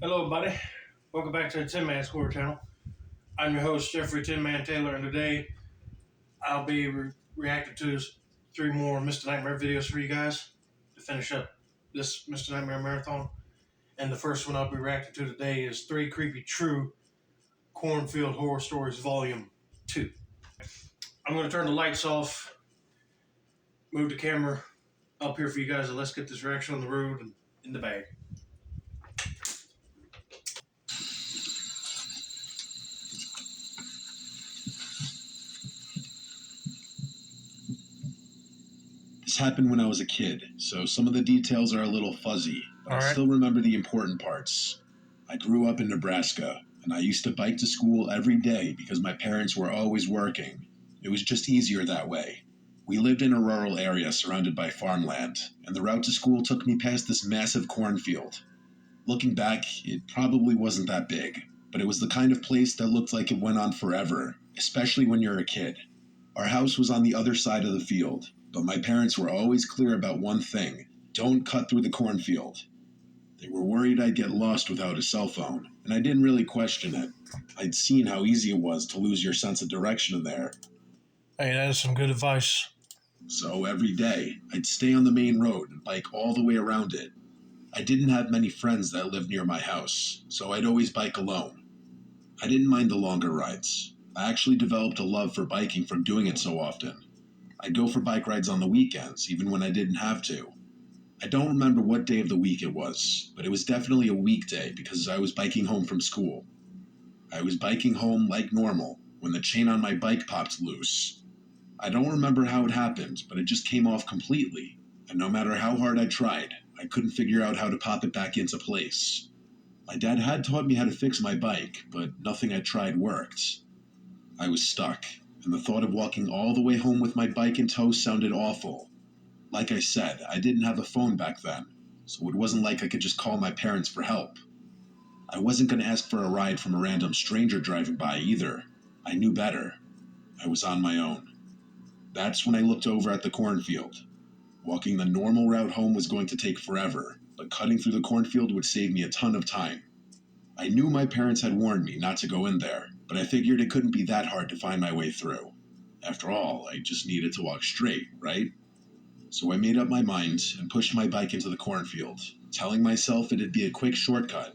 Hello, everybody. Welcome back to the Tin Man Score channel. I'm your host, Jeffrey Tin Man Taylor, and today I'll be reacting to three more Mr. Nightmare videos for you guys to finish up this Mr. Nightmare marathon. And the first one I'll be reacting to today is Three Creepy True Cornfield Horror Stories Volume 2. I'm going to turn the lights off, move the camera up here for you guys, and let's get this reaction on the road and in the bag. This happened when I was a kid, so some of the details are a little fuzzy, but I still remember the important parts. I grew up in Nebraska, and I used to bike to school every day because my parents were always working. It was just easier that way. We lived in a rural area surrounded by farmland, and the route to school took me past this massive cornfield. Looking back, it probably wasn't that big, but it was the kind of place that looked like it went on forever, especially when you're a kid. Our house was on the other side of the field, but my parents were always clear about one thing: don't cut through the cornfield. They were worried I'd get lost without a cell phone, and I didn't really question it. I'd seen how easy it was to lose your sense of direction in there. Hey, that is some good advice. So every day, I'd stay on the main road and bike all the way around it. I didn't have many friends that lived near my house, so I'd always bike alone. I didn't mind the longer rides. I actually developed a love for biking from doing it so often. I'd go for bike rides on the weekends, even when I didn't have to. I don't remember what day of the week it was, but it was definitely a weekday because I was biking home from school. I was biking home like normal when the chain on my bike popped loose. I don't remember how it happened, but it just came off completely, and no matter how hard I tried, I couldn't figure out how to pop it back into place. My dad had taught me how to fix my bike, but nothing I tried worked. I was stuck, and the thought of walking all the way home with my bike in tow sounded awful. Like I said, I didn't have a phone back then, so it wasn't like I could just call my parents for help. I wasn't going to ask for a ride from a random stranger driving by either. I knew better. I was on my own. That's when I looked over at the cornfield. Walking the normal route home was going to take forever, but cutting through the cornfield would save me a ton of time. I knew my parents had warned me not to go in there, but I figured it couldn't be that hard to find my way through. After all, I just needed to walk straight, right? So I made up my mind and pushed my bike into the cornfield, telling myself it'd be a quick shortcut.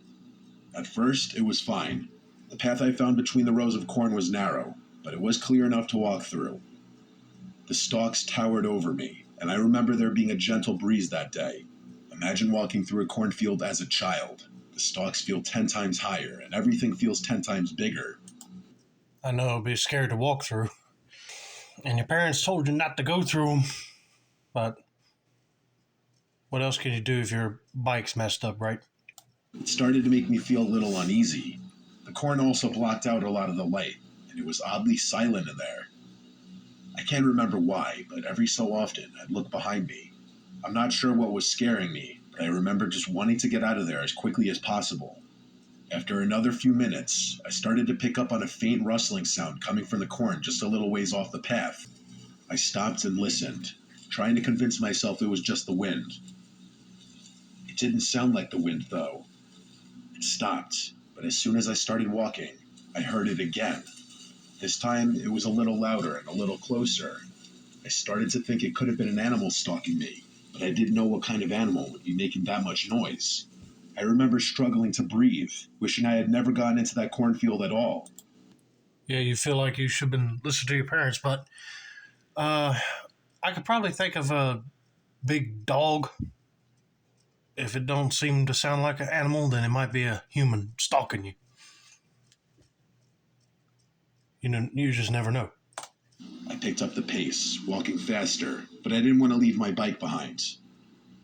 At first, it was fine. The path I found between the rows of corn was narrow, but it was clear enough to walk through. The stalks towered over me, and I remember there being a gentle breeze that day. Imagine walking through a cornfield as a child. The stalks feel 10 times higher, and everything feels 10 times bigger. I know it'd be scary to walk through. And your parents told you not to go through them, but what else can you do if your bike's messed up, right? It started to make me feel a little uneasy. The corn also blocked out a lot of the light, and it was oddly silent in there. I can't remember why, but every so often I'd look behind me. I'm not sure what was scaring me, but I remember just wanting to get out of there as quickly as possible. After another few minutes, I started to pick up on a faint rustling sound coming from the corn just a little ways off the path. I stopped and listened, trying to convince myself it was just the wind. It didn't sound like the wind, though. It stopped, but as soon as I started walking, I heard it again. This time, it was a little louder and a little closer. I started to think it could have been an animal stalking me, but I didn't know what kind of animal would be making that much noise. I remember struggling to breathe, wishing I had never gotten into that cornfield at all. Yeah, you feel like you should have been listening to your parents, but I could probably think of a big dog. If it don't seem to sound like an animal, then it might be a human stalking you. You just never know. I picked up the pace, walking faster, but I didn't want to leave my bike behind.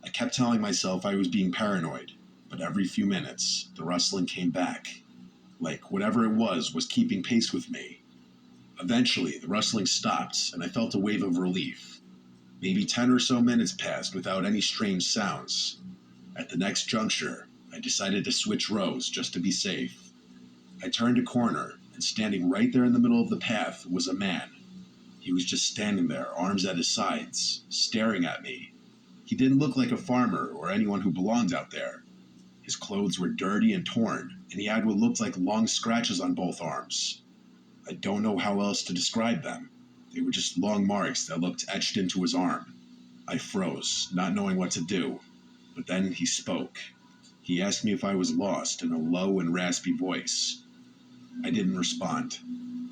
I kept telling myself I was being paranoid, but every few minutes, the rustling came back. Like whatever it was keeping pace with me. Eventually, the rustling stopped, and I felt a wave of relief. Maybe 10 or so minutes passed without any strange sounds. At the next juncture, I decided to switch rows just to be safe. I turned a corner, and standing right there in the middle of the path was a man. He was just standing there, arms at his sides, staring at me. He didn't look like a farmer or anyone who belonged out there. His clothes were dirty and torn, and he had what looked like long scratches on both arms. I don't know how else to describe them. They were just long marks that looked etched into his arm. I froze, not knowing what to do. But then he spoke. He asked me if I was lost in a low and raspy voice. I didn't respond.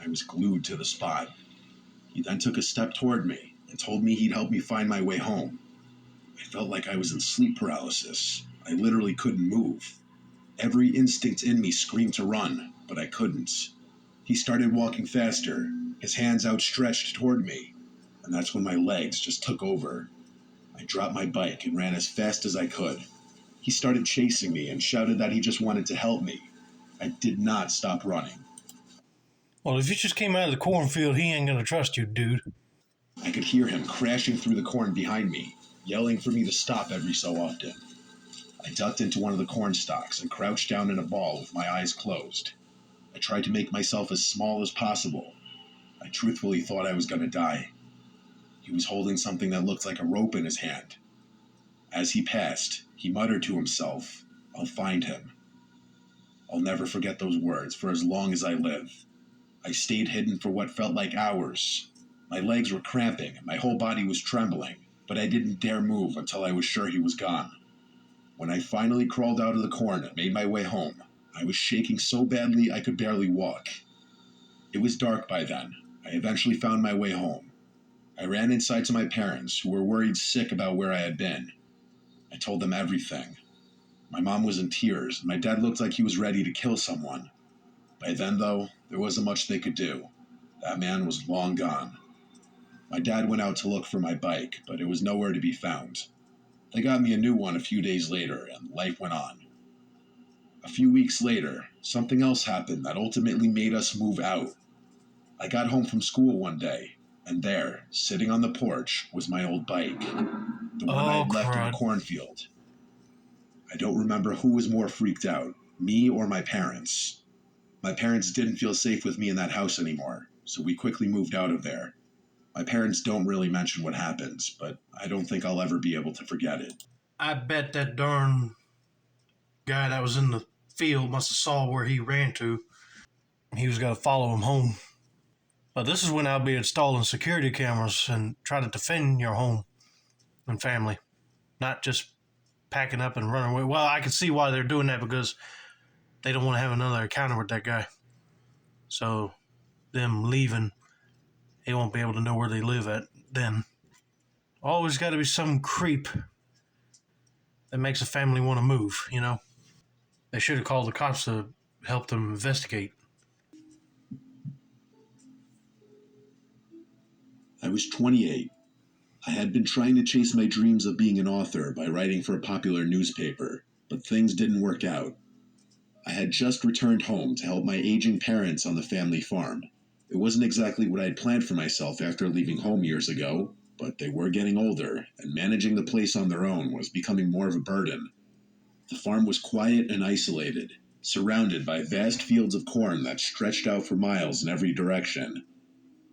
I was glued to the spot. He then took a step toward me and told me he'd help me find my way home. I felt like I was in sleep paralysis. I literally couldn't move. Every instinct in me screamed to run, but I couldn't. He started walking faster, his hands outstretched toward me, and that's when my legs just took over. I dropped my bike and ran as fast as I could. He started chasing me and shouted that he just wanted to help me. I did not stop running. Well, if you just came out of the cornfield, he ain't gonna trust you, dude. I could hear him crashing through the corn behind me, yelling for me to stop every so often. I ducked into one of the corn stalks and crouched down in a ball with my eyes closed. I tried to make myself as small as possible. I truthfully thought I was going to die. He was holding something that looked like a rope in his hand. As he passed, he muttered to himself, "I'll find him." I'll never forget those words for as long as I live. I stayed hidden for what felt like hours. My legs were cramping, my whole body was trembling, but I didn't dare move until I was sure he was gone. When I finally crawled out of the corn and made my way home, I was shaking so badly I could barely walk. It was dark by then. I eventually found my way home. I ran inside to my parents, who were worried sick about where I had been. I told them everything. My mom was in tears, and my dad looked like he was ready to kill someone. By then, though, there wasn't much they could do. That man was long gone. My dad went out to look for my bike, but it was nowhere to be found. They got me a new one a few days later, and life went on. A few weeks later, something else happened that ultimately made us move out. I got home from school one day, and there, sitting on the porch, was my old bike, the one Oh, I'd left in the crud. cornfield. I don't remember who was more freaked out, me or my parents. My parents didn't feel safe with me in that house anymore, so we quickly moved out of there. My parents don't really mention what happens, but I don't think I'll ever be able to forget it. I bet that darn guy that was in the field must have saw where he ran to. He was gonna follow him home. But this is when I'll be installing security cameras and try to defend your home and family, not just packing up and running away. Well, I can see why they're doing that because they don't want to have another encounter with that guy. So them leaving, they won't be able to know where they live at then. Always got to be some creep that makes a family want to move, you know? They should have called the cops to help them investigate. I was 28. I had been trying to chase my dreams of being an author by writing for a popular newspaper, but things didn't work out. I had just returned home to help my aging parents on the family farm. It wasn't exactly what I had planned for myself after leaving home years ago, but they were getting older, and managing the place on their own was becoming more of a burden. The farm was quiet and isolated, surrounded by vast fields of corn that stretched out for miles in every direction.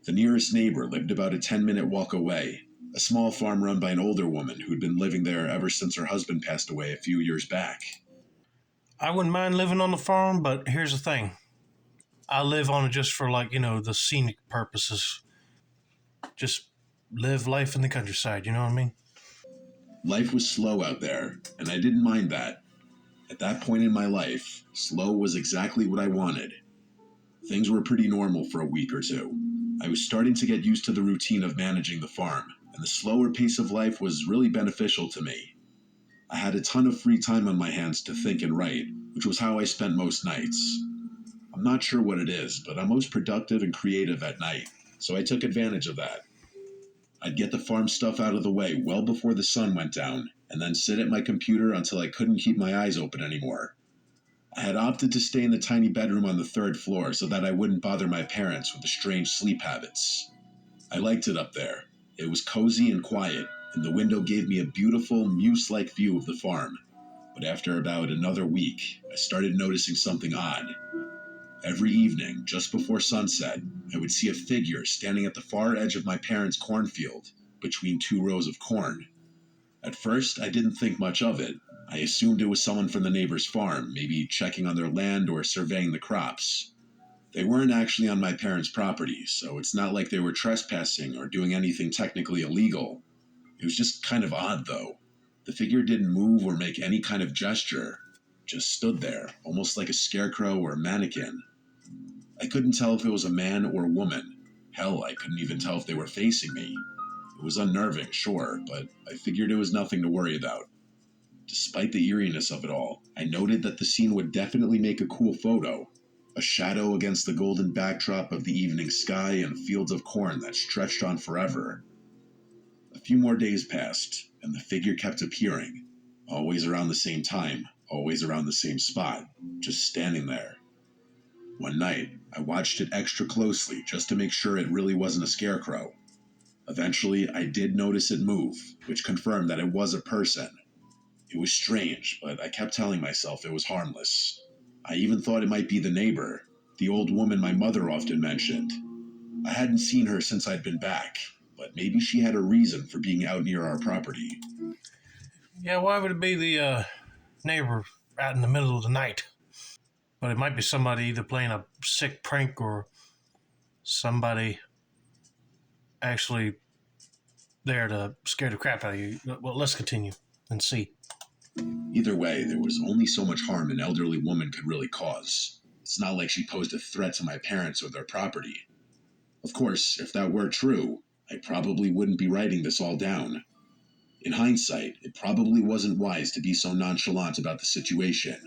The nearest neighbor lived about a 10-minute walk away, a small farm run by an older woman who'd been living there ever since her husband passed away a few years back. I wouldn't mind living on the farm, but here's the thing. I live on it just for, like, the scenic purposes. Just live life in the countryside, you know what I mean? Life was slow out there, and I didn't mind that. At that point in my life, slow was exactly what I wanted. Things were pretty normal for a week or two. I was starting to get used to the routine of managing the farm, and the slower pace of life was really beneficial to me. I had a ton of free time on my hands to think and write, which was how I spent most nights. I'm not sure what it is, but I'm most productive and creative at night, so I took advantage of that. I'd get the farm stuff out of the way well before the sun went down, and then sit at my computer until I couldn't keep my eyes open anymore. I had opted to stay in the tiny bedroom on the third floor so that I wouldn't bother my parents with the strange sleep habits. I liked it up there. It was cozy and quiet, and the window gave me a beautiful, muse-like view of the farm. But after about another week, I started noticing something odd. Every evening, just before sunset, I would see a figure standing at the far edge of my parents' cornfield, between two rows of corn. At first, I didn't think much of it. I assumed it was someone from the neighbor's farm, maybe checking on their land or surveying the crops. They weren't actually on my parents' property, so it's not like they were trespassing or doing anything technically illegal. It was just kind of odd, though. The figure didn't move or make any kind of gesture, just stood there, almost like a scarecrow or a mannequin. I couldn't tell if it was a man or a woman. Hell, I couldn't even tell if they were facing me. It was unnerving, sure, but I figured it was nothing to worry about. Despite the eeriness of it all, I noted that the scene would definitely make a cool photo. A shadow against the golden backdrop of the evening sky and fields of corn that stretched on forever. A few more days passed, and the figure kept appearing. Always around the same time, always around the same spot, just standing there. One night, I watched it extra closely just to make sure it really wasn't a scarecrow. Eventually, I did notice it move, which confirmed that it was a person. It was strange, but I kept telling myself it was harmless. I even thought it might be the neighbor, the old woman my mother often mentioned. I hadn't seen her since I'd been back, but maybe she had a reason for being out near our property. Yeah, why would it be the neighbor out in the middle of the night? But it might be somebody either playing a sick prank or somebody actually there to scare the crap out of you. Well, let's continue and see. Either way, there was only so much harm an elderly woman could really cause. It's not like she posed a threat to my parents or their property. Of course, if that were true, I probably wouldn't be writing this all down. In hindsight, it probably wasn't wise to be so nonchalant about the situation.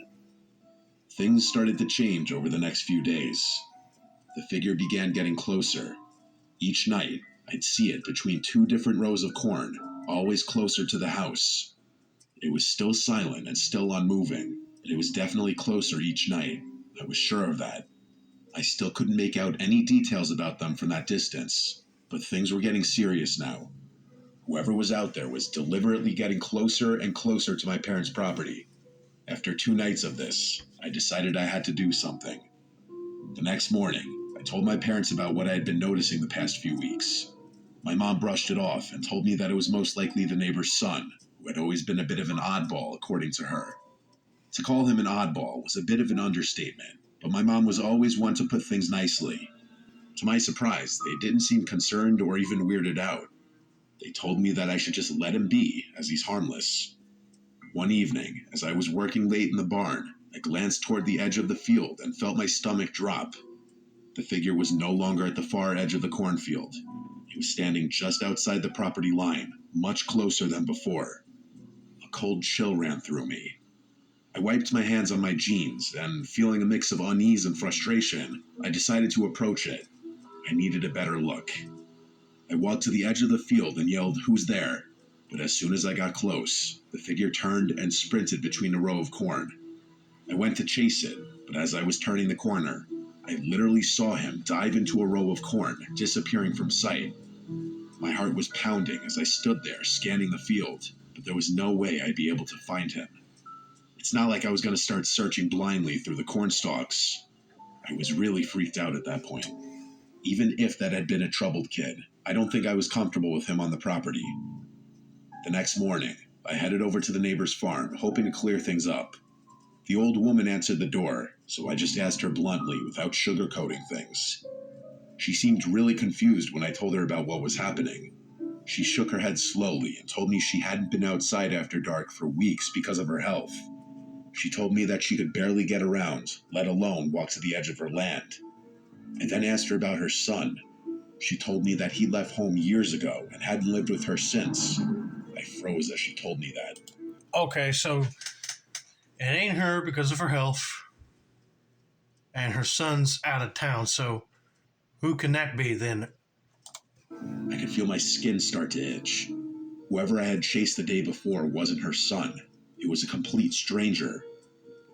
Things started to change over the next few days. The figure began getting closer. Each night, I'd see it between two different rows of corn, always closer to the house. It was still silent and still unmoving, but it was definitely closer each night. I was sure of that. I still couldn't make out any details about them from that distance, but things were getting serious now. Whoever was out there was deliberately getting closer and closer to my parents' property. After 2 nights of this, I decided I had to do something. The next morning, I told my parents about what I had been noticing the past few weeks. My mom brushed it off and told me that it was most likely the neighbor's son, who had always been a bit of an oddball, according to her. To call him an oddball was a bit of an understatement, but my mom was always one to put things nicely. To my surprise, they didn't seem concerned or even weirded out. They told me that I should just let him be, as he's harmless. One evening, as I was working late in the barn, I glanced toward the edge of the field and felt my stomach drop. The figure was no longer at the far edge of the cornfield. He was standing just outside the property line, much closer than before. A cold chill ran through me. I wiped my hands on my jeans, and feeling a mix of unease and frustration, I decided to approach it. I needed a better look. I walked to the edge of the field and yelled, "Who's there?" But as soon as I got close, the figure turned and sprinted between a row of corn. I went to chase it, but as I was turning the corner, I literally saw him dive into a row of corn, disappearing from sight. My heart was pounding as I stood there, scanning the field, but there was no way I'd be able to find him. It's not like I was going to start searching blindly through the corn stalks. I was really freaked out at that point. Even if that had been a troubled kid, I don't think I was comfortable with him on the property. The next morning, I headed over to the neighbor's farm, hoping to clear things up. The old woman answered the door, so I just asked her bluntly, without sugarcoating things. She seemed really confused when I told her about what was happening. She shook her head slowly and told me she hadn't been outside after dark for weeks because of her health. She told me that she could barely get around, let alone walk to the edge of her land. I then asked her about her son. She told me that he left home years ago and hadn't lived with her since. I froze as she told me that. Okay, so it ain't her because of her health, and her son's out of town, so who can that be then? I could feel my skin start to itch. Whoever I had chased the day before wasn't her son. It was a complete stranger.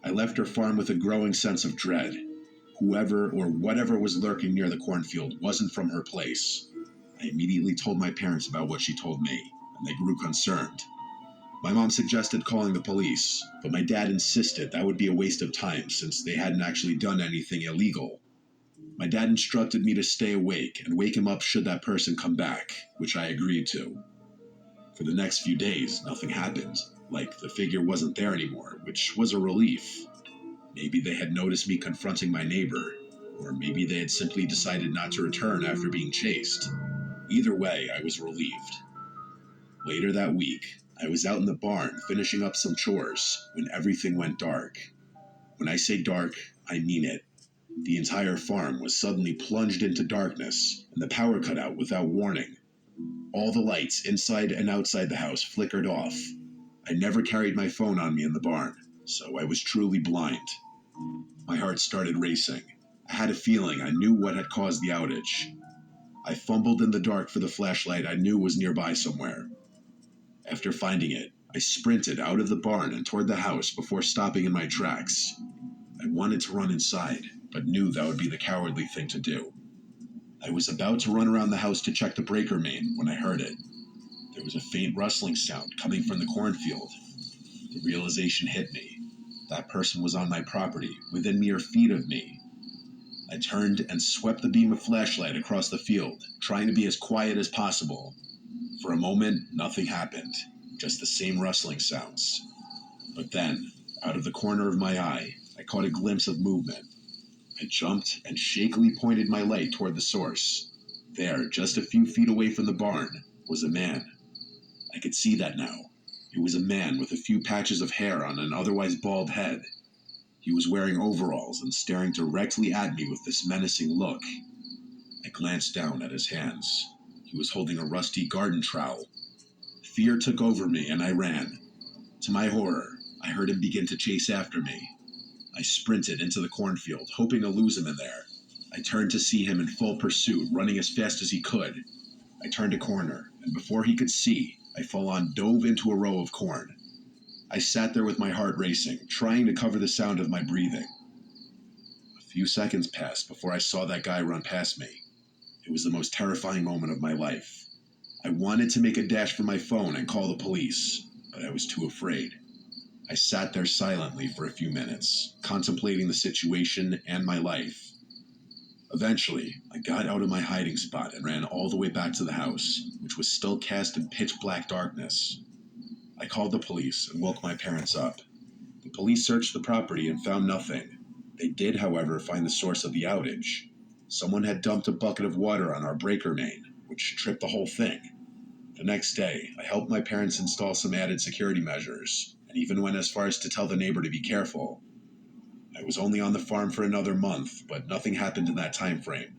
I left her farm with a growing sense of dread. Whoever or whatever was lurking near the cornfield wasn't from her place. I immediately told my parents about what she told me, and they grew concerned. My mom suggested calling the police, but my dad insisted that would be a waste of time since they hadn't actually done anything illegal. My dad instructed me to stay awake and wake him up should that person come back, which I agreed to. For the next few days, nothing happened. Like the figure wasn't there anymore, which was a relief. Maybe they had noticed me confronting my neighbor, or maybe they had simply decided not to return after being chased. Either way, I was relieved. Later that week, I was out in the barn finishing up some chores when everything went dark. When I say dark, I mean it. The entire farm was suddenly plunged into darkness, and the power cut out without warning. All the lights inside and outside the house flickered off. I never carried my phone on me in the barn, so I was truly blind. My heart started racing. I had a feeling I knew what had caused the outage. I fumbled in the dark for the flashlight I knew was nearby somewhere. After finding it, I sprinted out of the barn and toward the house before stopping in my tracks. I wanted to run inside, but knew that would be the cowardly thing to do. I was about to run around the house to check the breaker main when I heard it. There was a faint rustling sound coming from the cornfield. The realization hit me. That person was on my property, within mere feet of me. I turned and swept the beam of flashlight across the field, trying to be as quiet as possible. For a moment, nothing happened, just the same rustling sounds. But then, out of the corner of my eye, I caught a glimpse of movement. I jumped and shakily pointed my light toward the source. There, just a few feet away from the barn, was a man. I could see that now. It was a man with a few patches of hair on an otherwise bald head. He was wearing overalls and staring directly at me with this menacing look. I glanced down at his hands. He was holding a rusty garden trowel. Fear took over me and I ran. To my horror, I heard him begin to chase after me. I sprinted into the cornfield, hoping to lose him in there. I turned to see him in full pursuit, running as fast as he could. I turned a corner, and before he could see, I full-on dove into a row of corn. I sat there with my heart racing, trying to cover the sound of my breathing. A few seconds passed before I saw that guy run past me. It was the most terrifying moment of my life. I wanted to make a dash for my phone and call the police, but I was too afraid. I sat there silently for a few minutes, contemplating the situation and my life. Eventually, I got out of my hiding spot and ran all the way back to the house, which was still cast in pitch-black darkness. I called the police and woke my parents up. The police searched the property and found nothing. They did, however, find the source of the outage. Someone had dumped a bucket of water on our breaker main, which tripped the whole thing. The next day, I helped my parents install some added security measures, and even went as far as to tell the neighbor to be careful. I was only on the farm for another month, but nothing happened in that time frame.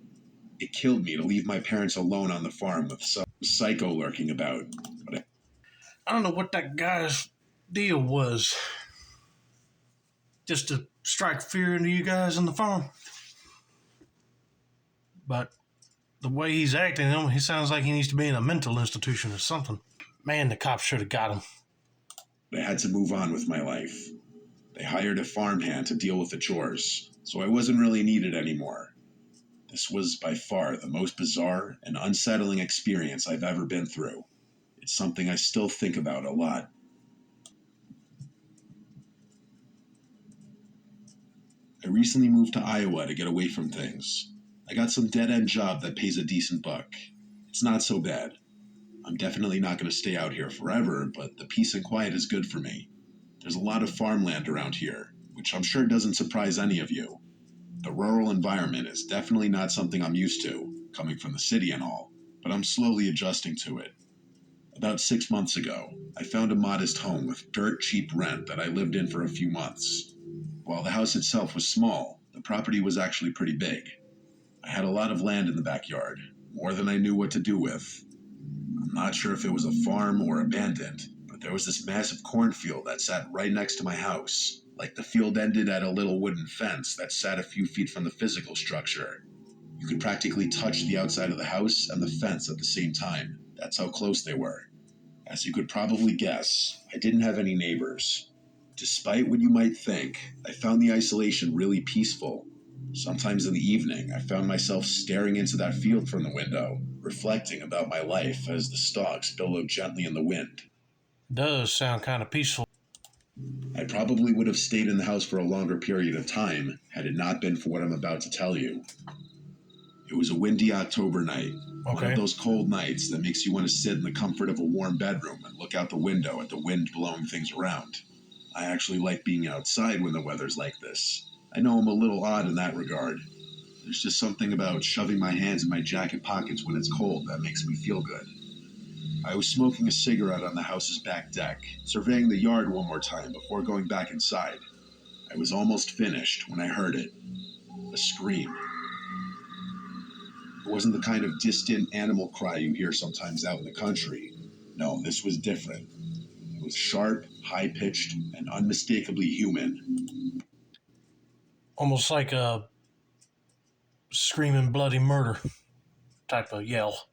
It killed me to leave my parents alone on the farm with some psycho lurking about. I don't know what that guy's deal was. Just to strike fear into you guys on the farm. But the way he's acting, he sounds like he needs to be in a mental institution or something. Man, the cops should have got him. I had to move on with my life. They hired a farmhand to deal with the chores, so I wasn't really needed anymore. This was by far the most bizarre and unsettling experience I've ever been through. It's something I still think about a lot. I recently moved to Iowa to get away from things. I got some dead-end job that pays a decent buck. It's not so bad. I'm definitely not going to stay out here forever, but the peace and quiet is good for me. There's a lot of farmland around here, which I'm sure doesn't surprise any of you. The rural environment is definitely not something I'm used to, coming from the city and all, but I'm slowly adjusting to it. About 6 months ago, I found a modest home with dirt cheap rent that I lived in for a few months. While the house itself was small, the property was actually pretty big. I had a lot of land in the backyard, more than I knew what to do with. I'm not sure if it was a farm or abandoned, but there was this massive cornfield that sat right next to my house. Like the field ended at a little wooden fence that sat a few feet from the physical structure. You could practically touch the outside of the house and the fence at the same time. That's how close they were. As you could probably guess, I didn't have any neighbors. Despite what you might think, I found the isolation really peaceful. Sometimes in the evening, I found myself staring into that field from the window, reflecting about my life as the stalks billowed gently in the wind. Does sound kind of peaceful. I probably would have stayed in the house for a longer period of time had it not been for what I'm about to tell you. It was a windy October night. One Okay. of those cold nights that makes you want to sit in the comfort of a warm bedroom and look out the window at the wind blowing things around. I actually like being outside when the weather's like this. I know I'm a little odd in that regard. There's just something about shoving my hands in my jacket pockets when it's cold that makes me feel good. I was smoking a cigarette on the house's back deck, surveying the yard one more time before going back inside. I was almost finished when I heard it. A scream. It wasn't the kind of distant animal cry you hear sometimes out in the country. No, this was different. It was sharp, high-pitched, and unmistakably human. Almost like a screaming bloody murder type of yell.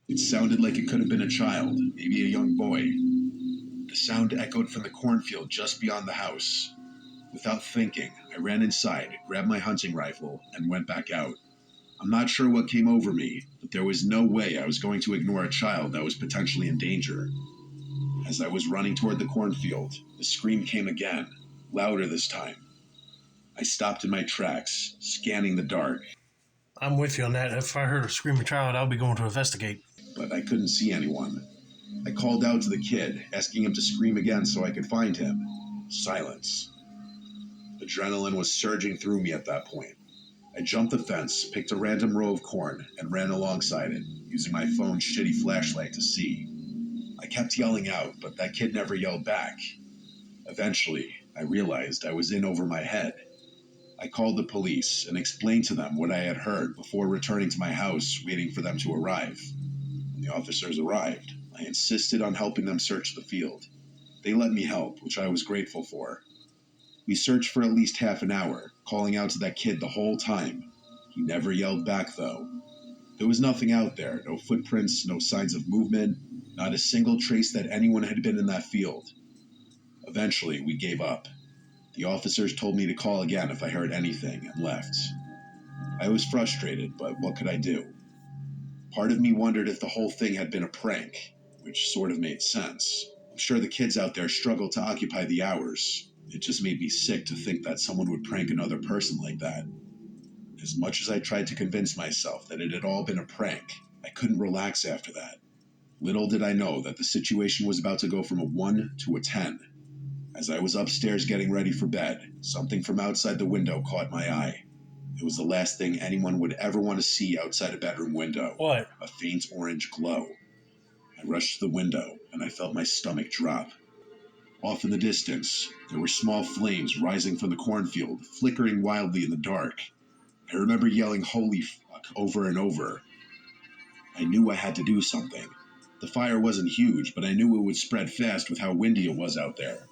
It sounded like it could have been a child, maybe a young boy. The sound echoed from the cornfield just beyond the house. Without thinking, I ran inside, grabbed my hunting rifle, and went back out. I'm not sure what came over me, but there was no way I was going to ignore a child that was potentially in danger. As I was running toward the cornfield, the scream came again, louder this time. I stopped in my tracks, scanning the dark, I'm with you on that. If I heard a screaming child, I'll be going to investigate. but I couldn't see anyone. I called out to the kid, asking him to scream again so I could find him. Silence. Adrenaline was surging through me at that point. I jumped the fence, picked a random row of corn, and ran alongside it, using my phone's shitty flashlight to see. I kept yelling out, but that kid never yelled back. Eventually, I realized I was in over my head. I called the police and explained to them what I had heard before returning to my house, waiting for them to arrive. When the officers arrived, I insisted on helping them search the field. They let me help, which I was grateful for. We searched for at least half an hour, calling out to that kid the whole time. He never yelled back, though. There was nothing out there, no footprints, no signs of movement, not a single trace that anyone had been in that field. Eventually, we gave up. The officers told me to call again if I heard anything and left. I was frustrated, but what could I do? Part of me wondered if the whole thing had been a prank, which sort of made sense. I'm sure the kids out there struggled to occupy the hours. It just made me sick to think that someone would prank another person like that. As much as I tried to convince myself that it had all been a prank, I couldn't relax after that. Little did I know that the situation was about to go from a 1 to a 10. As I was upstairs getting ready for bed, something from outside the window caught my eye. It was the last thing anyone would ever want to see outside a bedroom window. What? A faint orange glow. I rushed to the window, and I felt my stomach drop. Off in the distance, there were small flames rising from the cornfield, flickering wildly in the dark. I remember yelling "holy fuck" over and over. I knew I had to do something. The fire wasn't huge, but I knew it would spread fast with how windy it was out there.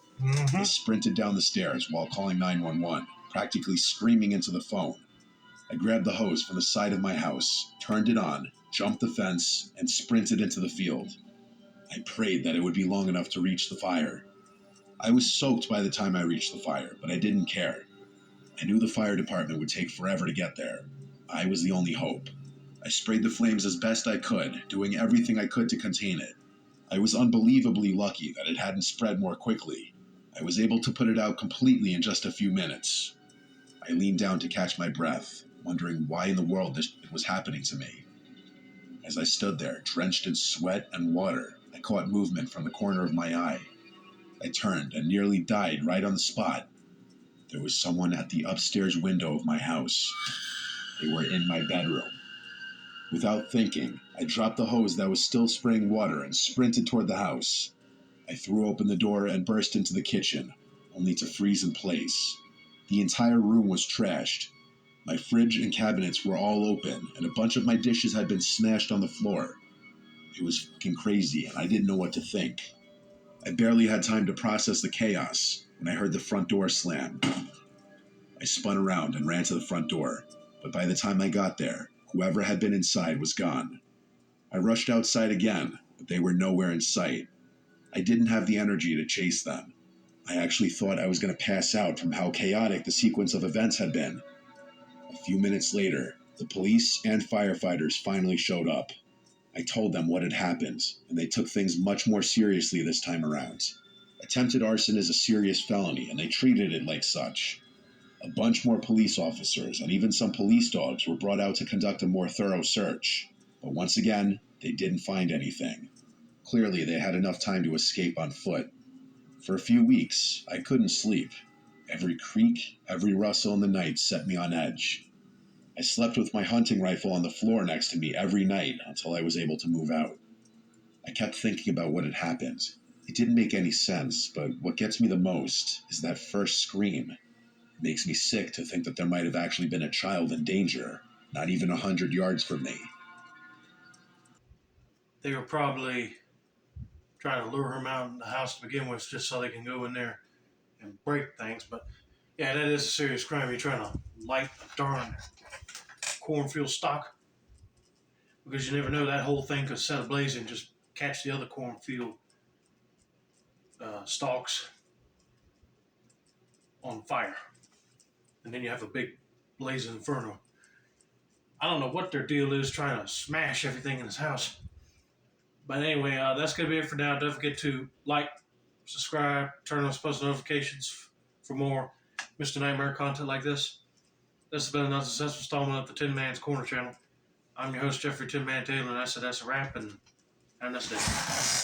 I sprinted down the stairs while calling 911, practically screaming into the phone. I grabbed the hose from the side of my house, turned it on, jumped the fence, and sprinted into the field. I prayed that it would be long enough to reach the fire. I was soaked by the time I reached the fire, but I didn't care. I knew the fire department would take forever to get there. I was the only hope. I sprayed the flames as best I could, doing everything I could to contain it. I was unbelievably lucky that it hadn't spread more quickly. I was able to put it out completely in just a few minutes. I leaned down to catch my breath, wondering why in the world this was happening to me. As I stood there, drenched in sweat and water, I caught movement from the corner of my eye. I turned and nearly died right on the spot. There was someone at the upstairs window of my house. They were in my bedroom. Without thinking, I dropped the hose that was still spraying water and sprinted toward the house. I threw open the door and burst into the kitchen, only to freeze in place. The entire room was trashed. My fridge and cabinets were all open, and a bunch of my dishes had been smashed on the floor. It was fucking crazy, and I didn't know what to think. I barely had time to process the chaos when I heard the front door slam. I spun around and ran to the front door, but by the time I got there, whoever had been inside was gone. I rushed outside again, but they were nowhere in sight. I didn't have the energy to chase them. I actually thought I was going to pass out from how chaotic the sequence of events had been. A few minutes later, the police and firefighters finally showed up. I told them what had happened, and they took things much more seriously this time around. Attempted arson is a serious felony, and they treated it like such. A bunch more police officers and even some police dogs were brought out to conduct a more thorough search, but once again, they didn't find anything. Clearly, they had enough time to escape on foot. For a few weeks, I couldn't sleep. Every creak, every rustle in the night set me on edge. I slept with my hunting rifle on the floor next to me every night until I was able to move out. I kept thinking about what had happened. It didn't make any sense, but what gets me the most is that first scream. It makes me sick to think that there might have actually been a child in danger, not even 100 yards from me. They were probably trying to lure him out in the house to begin with just so they can go in there and break things. But yeah, that is a serious crime. You're trying to light a darn cornfield stock because you never know, that whole thing could set ablaze and just catch the other cornfield stalks on fire. And then you have a big blazing inferno. I don't know what their deal is trying to smash everything in his house. But anyway, that's going to be it for now. Don't forget to like, subscribe, turn on post notifications for more Mr. Nightmare content like this. This has been another successful installment of the Tin Man's Corner channel. I'm your host, Jeffrey Tin Man Taylor, and I said that's a wrap, and have a nice day.